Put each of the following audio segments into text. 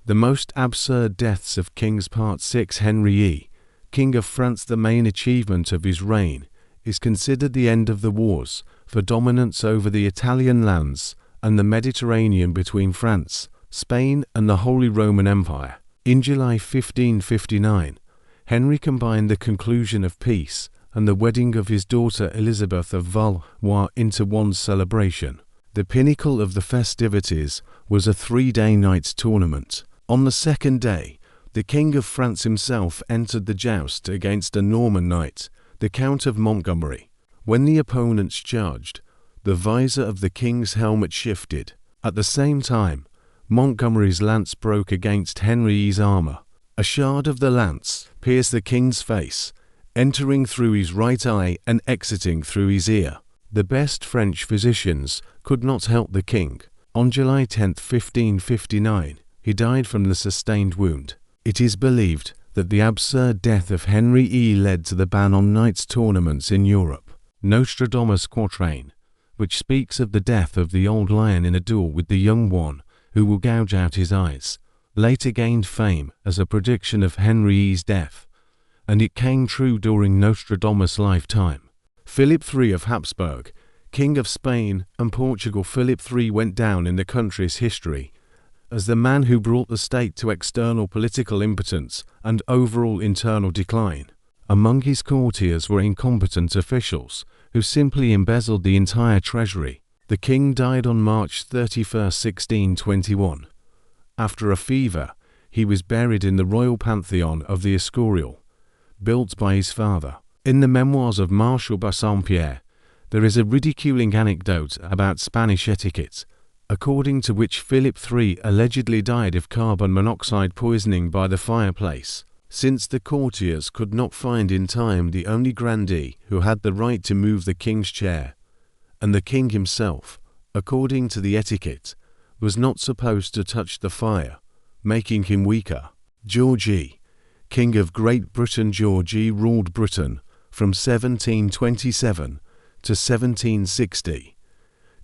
The Most Absurd Deaths of Kings Part 6. Henry E, King of France. The main achievement of his reign is considered the end of the wars for dominance over the Italian lands and the Mediterranean between France, Spain and the Holy Roman Empire. In July 1559, Henry combined the conclusion of peace and the wedding of his daughter Elizabeth of Valois into one celebration. The pinnacle of the festivities was a 3-day knights tournament. On the second day, the King of France himself entered the joust against a Norman knight, the Count of Montgomery. When the opponents charged, the visor of the king's helmet shifted. At the same time, Montgomery's lance broke against Henry's armor. A shard of the lance pierced the king's face, entering through his right eye and exiting through his ear. The best French physicians could not help the king. On July 10, 1559, he died from the sustained wound. It is believed that the absurd death of Henry E led to the ban on knights tournaments in Europe. Nostradamus quatrain, which speaks of the death of the old lion in a duel with the young one who will gouge out his eyes, later gained fame as a prediction of Henry E's death, and it came true during Nostradamus' lifetime. Philip III of Habsburg, King of Spain and Portugal. Philip III went down in the country's history as the man who brought the state to external political impotence and overall internal decline. Among his courtiers were incompetent officials who simply embezzled the entire treasury. The king died on March 31, 1621. After a fever, he was buried in the royal pantheon of the Escurial, built by his father. In the memoirs of Marshal Bassompierre, there is a ridiculing anecdote about Spanish etiquette, according to which Philip III allegedly died of carbon monoxide poisoning by the fireplace. Since the courtiers could not find in time the only grandee who had the right to move the king's chair, and the king himself, according to the etiquette, was not supposed to touch the fire, making him weaker. George E, King of Great Britain. George E ruled Britain from 1727 to 1760.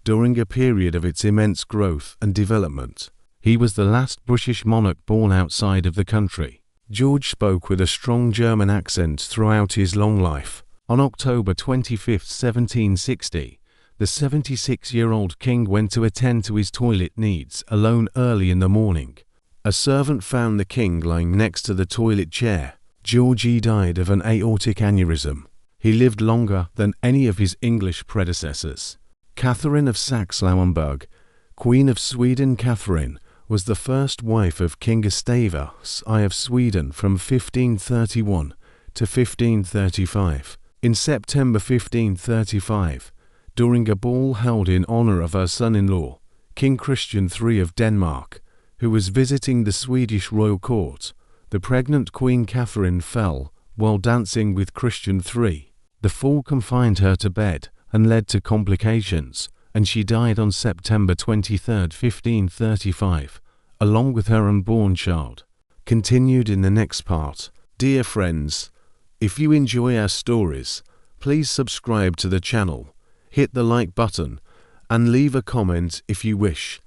During a period of its immense growth and development, he was the last British monarch born outside of the country. George spoke with a strong German accent throughout his long life. On October 25, 1760, the 76-year-old king went to attend to his toilet needs alone early in the morning. A servant found the king lying next to the toilet chair. George E died of an aortic aneurysm. He lived longer than any of his English predecessors. Catherine of Saxe-Lauenburg, Queen of Sweden. Catherine was the first wife of King Gustavus I of Sweden from 1531 to 1535. In September 1535, during a ball held in honor of her son-in-law, King Christian III of Denmark, who was visiting the Swedish royal court, the pregnant Queen Catherine fell while dancing with Christian III. The fall confined her to bed and led to complications, and she died on September 23, 1535, along with her unborn child. Continued in the next part. Dear friends, if you enjoy our stories, please subscribe to the channel, hit the like button, and leave a comment if you wish.